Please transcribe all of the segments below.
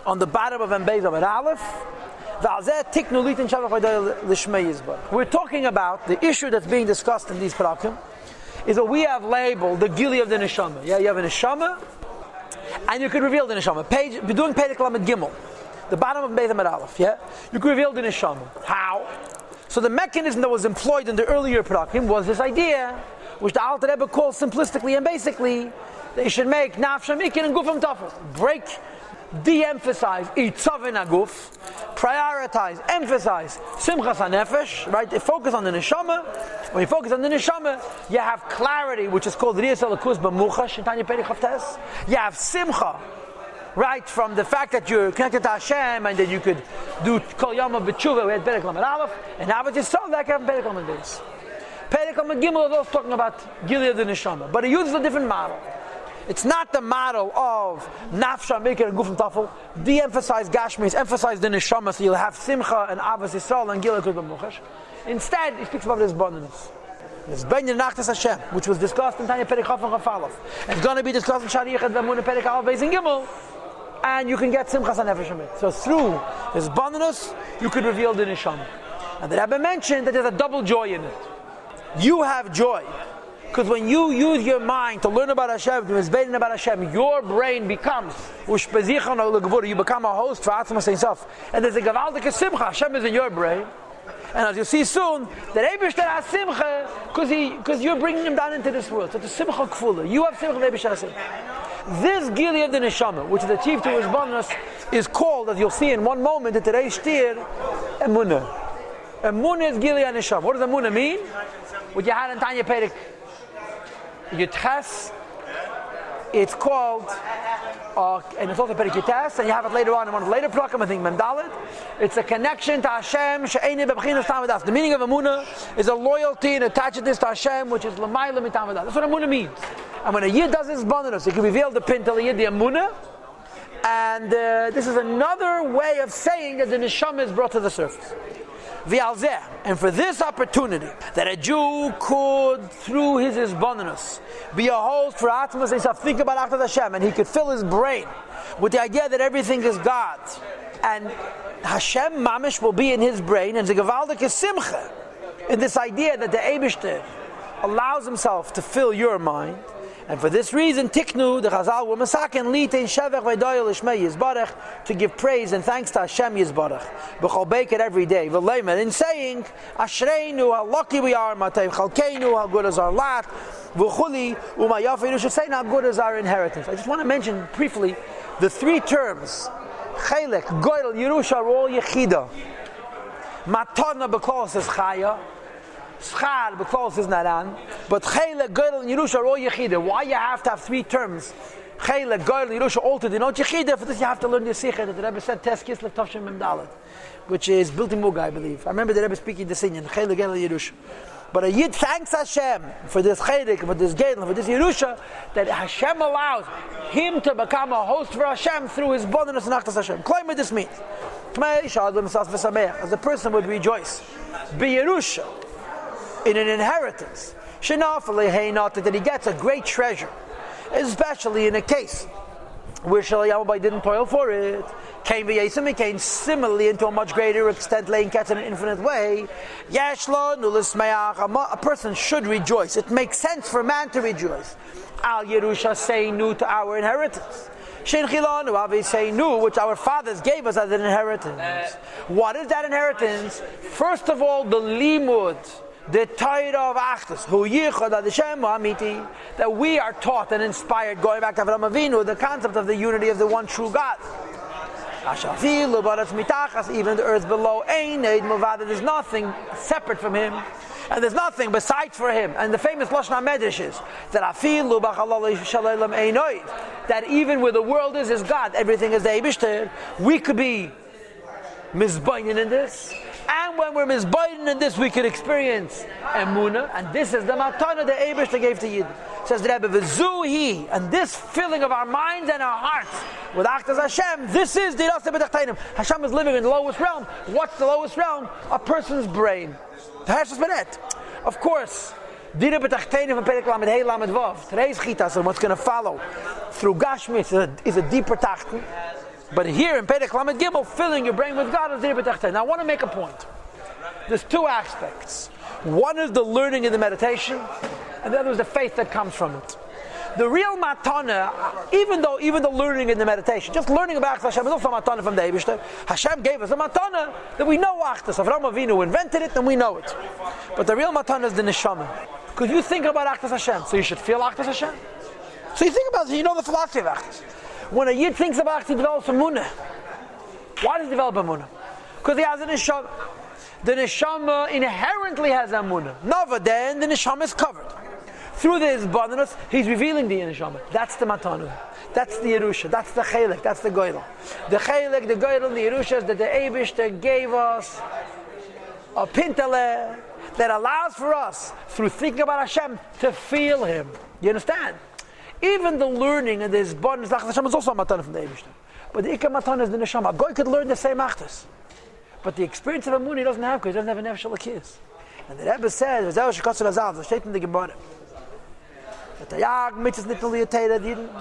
on the bottom of Mbez of an Aleph. We're talking about the issue that's being discussed in these parakim, is that we have labeled the Gili of the Neshama. Yeah, you have a Neshama, and you could reveal the Neshama. We're doing Perek Lamed Gimel, the bottom of Mbez of an Aleph. Yeah, you could reveal the Neshama. How? So the mechanism that was employed in the earlier parakim was this idea, which the Alter Rebbe calls simplistically and basically, they should make Nafsha Mikin and Gufam Tafel. Break, de-emphasize Itzavin Aguf, prioritize, emphasize Simchas HaNefesh, right? They focus on the Neshama. When you focus on the Neshama, you have clarity, which is called Riyas Elokus B'Muchash in Tanya Perek Chavtes. You have Simcha, right, from the fact that you're connected to Hashem and that you could do Kol Yom B'Tshuva. We had Perek Lamed Aleph, and now it's just so that can have Perek Lamed Beis. Perek Lamed Gimel is also talking about Gili of the Neshama, but it uses a different model. It's not the model of Nafsha, Mikir, and Gufim Tafel. De-emphasize Gashmis, emphasize the Neshama, so you'll have Simcha and Avos Yisrael and Gila Kuz B'Muchash. Instead, he speaks about this abundance. This Benyan Nachtas Hashem, which was discussed in Tanya Perek Chaf and Chaf Aleph. It's going to be discussed in Shari Yechad V'Amun and Perek Aleph Beis and Gimel. And you can get Simchas HaNefesh from it. So through this abundance, you could reveal the Neshama. And the Rebbe mentioned that there's a double joy in it. You have joy. Because when you use your mind to learn about Hashem, to mizbein about Hashem, your brain becomes, you become a host for Atzmas himself. And there's a gavaldik simcha, Hashem is in your brain. And as you see soon, that Eibishter has simcha, because you're bringing him down into this world. So it's a simcha kfula. You have simcha, Eibishter has simcha. This Gili of the Neshama, which is achieved through his bonus, is called, as you'll see in one moment, in today's shtir, Emunah. Emunah is Gili of Neshama. What does Emunah mean? What you had in Tanya Perek Yutches, it's called, and it's also Perek Yutes, and you have it later on in one of the later prakim, I think Mendalit. It's a connection to Hashem, she'eini b'bchinas tamadas. The meaning of Emunah is a loyalty and attachedness to Hashem, which is l'mayla mitamadas. That's what Emunah means. And when a Yid does his bonus, it can reveal the pin till the Yid, the Emunah. And this is another way of saying that the Neshama is brought to the surface. And for this opportunity, that a Jew could, through his isbonenus, be a host for Atmas himself, think about Achad Hashem, and he could fill his brain with the idea that everything is God. And Hashem Mamish will be in his brain, and the Gevaldik is Simcha, in this idea that the Eibishter allows himself to fill your mind. And for this reason, Tiknu, the Chazal, were Masakin, Litein, Shevech, V'doyel, Ishmei, Yizbarech, to give praise and thanks to Hashem Yizbarech. B'chol Beket every day. V'leimer, in saying, Ashreinu, how lucky we are, Matei Chalkeinu, how good is our lot, V'chuli, Umayafi, you should say, how good is our inheritance. I just want to mention briefly the three terms. Chelek, Goyel, Yerusha, are all Yechida. Matana, B'klos is Chaya. Schar, because is Naran, but Chayla, Goyel, and Yerusha are all Yechida. Why you have to have three terms? Chayla, Goyel, and Yerusha all to denote Yechida. For this you have to learn the Sikha that the Rebbe said, Tes Kislev Tovshem Memdalet, which is built in Muga, I believe. I remember the Rebbe speaking the Sinyan, Chayla, Goyel, and Yerusha. But a Yid thanks Hashem for this Chaylik, for this Goyel, for this Yerusha, that Hashem allows him to become a host for Hashem through his bonus and Achtas Hashem. Claim what this means. As a person would rejoice. Be Yerusha. In an inheritance, that he gets a great treasure, especially in a case where Shalayamabai didn't toil for it. He came similarly into a much greater extent, laying cats in an infinite way. A person should rejoice. It makes sense for man to rejoice. Al Yerusha Seinu, to our inheritance. Which our fathers gave us as an inheritance. What is that inheritance? First of all, the limud, the Torah of Achdus, that we are taught and inspired, going back to Avraham Avinu, the concept of the unity of the one true God. Even the earth below, there's nothing separate from him, and there's nothing besides for him. And the famous Lashon HaMedrash is that even where the world is God, everything is the Eibishter. We could be mizbayin in this. And when we're mizbayin in this, we can experience Emunah, and this is the matana the Eibishter gave to Yid. Says the Rebbe, V'zuhi, and this filling of our minds and our hearts with Achtas Hashem, this is the Yossi b'tachteinim. Hashem is living in the lowest realm. What's the lowest realm? A person's brain. Of course, Dina b'tachteinim and Perek Lamed Hey Lamed Vav. Today's Chitas and what's going to follow through Gashmis is a deeper tachten. But here in Perek Lamed Gimel, filling your brain with God is there. Now I want to make a point. There's two aspects. One is the learning and the meditation, and the other is the faith that comes from it. The real matana, even the learning and the meditation, just learning about Hashem is also a matana from the Eibishter. Hashem gave us a matana that we know Achdus. Avraham Avinu invented it, and we know it. But the real matana is the neshama. Because you think about Achdus Hashem, so you should feel Achdus Hashem. So you think about it, you know the philosophy of Achdus. When a Yid thinks about Achdus, he develops a munah. Why does he develop a munah? Because he has a neshama. The neshama inherently has a munah. Nova, then the neshama is covered. Through this badnus, he's revealing the neshama. That's the matanu. That's the Yerusha. That's the Chelek. That's the Goyla. The Chelek, the Goyla, the Yerusha is that the Eibishter gave us a pintele that allows for us, through thinking about Hashem, to feel Him. You understand? Even the learning of this badnus, Hashem is also a matana from the Eibishter. But the Ikar matana is the neshama. A Goy could learn the same Achdus. But the experience of a Muni he doesn't have because he doesn't have a Nefesh Elokis. And the Rebbe says, the State in the Gemara. That the Yag mitzvahs nicht nur Liyateira,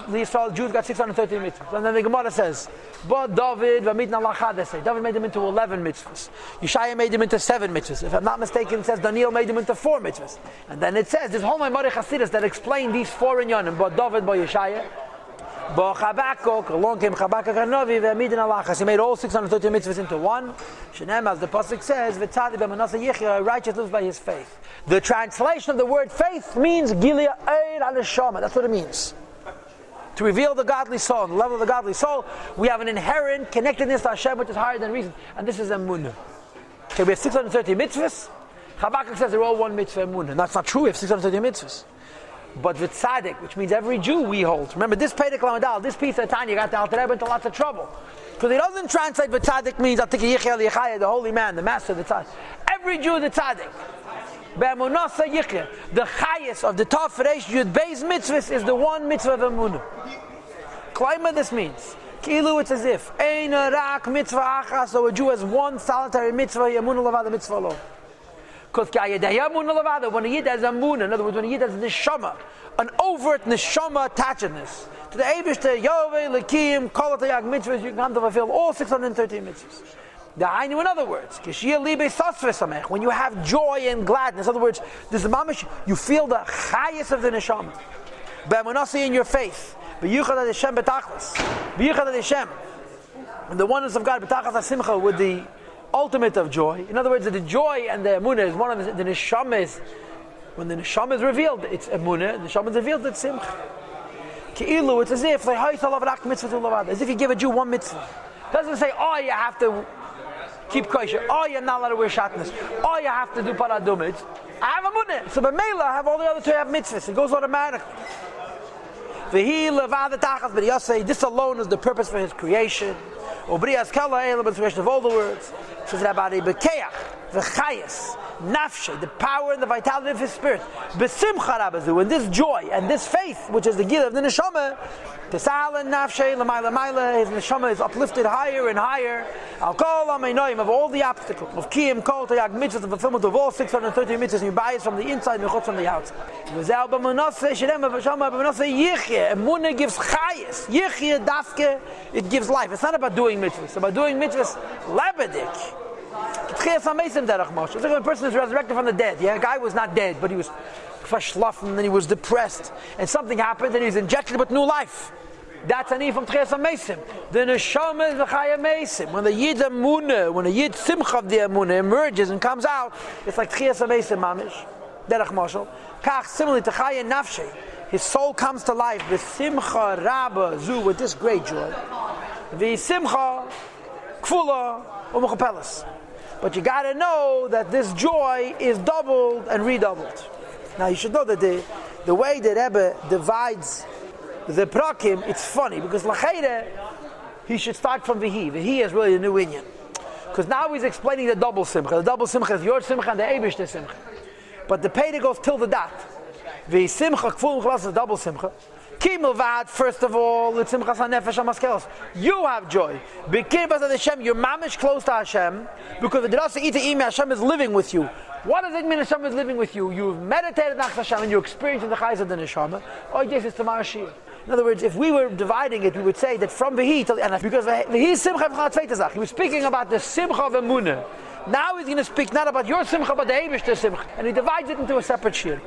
the Israel Jews got 630 mitzvahs. And then the Gemara says, but David, David made them into 11 mitzvahs. Yeshaya made them into 7 mitzvahs. If I'm not mistaken, it says Daniel made them into 4 mitzvahs. And then it says, there's whole Maimari Chasidus that explain these 4 in Yonim, but David, by Yeshaya, but Chabakok, along came Chabakok and Novi, V'amidin Alachas. He made all 630 mitzvahs into one. Shenem, as the pasuk says, V'tzadi b'manasa yichya, righteous lives by his faith. The translation of the word faith means Gilia Eir al-Neshama. That's what it means. To reveal the godly soul, the level of the godly soul, we have an inherent connectedness to Hashem which is higher than reason. And this is Emunah. Okay, we have 630 mitzvahs. Chabakok says they're all one mitzvah Emunah. That's not true, we have 630 mitzvahs. But with tzaddik, which means every Jew we hold. Remember, this Perek Lamed, this piece of Tanya got the Alter Rebbe into lots of trouble. Because he doesn't translate with tzaddik means Atik Yichya Lichaya, the holy man, the master, the tzaddik. Every Jew is the tzaddik. Be'emunasa Yichya, the chayas of the Tov Reish Yud Beis mitzvahs is the one mitzvah of Emunah. Klaima this means. Kilu, it's as if Ein Rak mitzvah achas, so a Jew has one solitary mitzvah, Emunah Lavad, the mitzvah alone. Because when a Yid has a Munah, in other words, when a Yid has neshama, an overt neshama attachedness to the Eibishter, Yovei, Lekim, Kol Atayag mitzvahs, you can come to fulfill all 630 mitzvahs. The Hainu, in other words, when you have joy and gladness, in other words, there's a mamish, you feel the highest of the neshama. Be'emunasi in your faith. B'yichad Hashem betachlis. B'yichad Hashem. And the oneness of God, betachlis hasimcha, with the ultimate of joy. In other words, the joy and the emunah is one of the neshama is, when the neshama is revealed, it's emunah, the neshama is revealed, it's simcha. Ki'ilu, it's as if you give a Jew one mitzvah. It doesn't say, oh, you have to keep kosher, oh, you're not allowed to wear shatnez, oh, you have to do paradumit. I have emunah. So b'meila, I have all the other 2 have mitzvahs. It goes automatically. But Yossi, this alone is the purpose for his creation. Obrias kala elam, the creation of all the words. It says about bekeach, the chayas, nafshe, the power and the vitality of his spirit. Besimcha rabazu, and this joy and this faith, which is the gil of the neshama, tesal and nafshe l'mayla, his neshama is uplifted higher and higher. Al kol ameinoim, of all the obstacles of kiyim kol tayag mitzvahs, the fulfillment of all 630 mitzvahs, and you buy it from the inside and from the outside. V'zel b'manaseh shedem b'shama b'manaseh yichye. Emunah gives chayas. Yichye dafke, it gives life. It's not about doing mitzvahs. It's about doing mitzvahs lebedik. It's like when a person is resurrected from the dead. Yeah, a guy was not dead, but he was verschlafen, and then he was depressed, and something happened, and he was injected with new life. That's an from Tchias HaMeisim. The neshama is the Chaya Meisim. When the Yid Amunah, when the Yid Simcha of the Amunah emerges and comes out, it's like Tchias HaMeisim mamish. Derech Moshel. Kach, similarly to Chaya Nafshe, his soul comes to life with Simcha Rabba Zu, with this great joy. The Simcha Kfula U'Mechapelas. But you got to know that this joy is doubled and redoubled. Now you should know that the way that Rebbe divides the prakim, it's funny, because L'cheire, he should start from Vihi. Vihi is really a new Inyan. Because now he's explaining the double simcha. The double simcha is your simcha and the Eibishter simcha. But the Peder goes till the dot. Vihi simcha kful m'chalas is double simcha. Kimel vad, first of all, it's simchas hanefesh hamaskelos. You have joy. B'kir b'zad Hashem, you're mamish close to Hashem, because the Drasa Ita Imi, Hashem is living with you. What does it mean Hashem is living with you? You've meditated on Hashem and you're experiencing the chayes of the neshama. Oh, yes, it's tomorrow Shir. In other words, if we were dividing it, we would say that from Vehi till because Vehi Simcha V'Chat he was speaking about the Simcha of Emunah. Now he's going to speak not about your Simcha, but the Eibushter Simcha. And he divides it into a separate shir.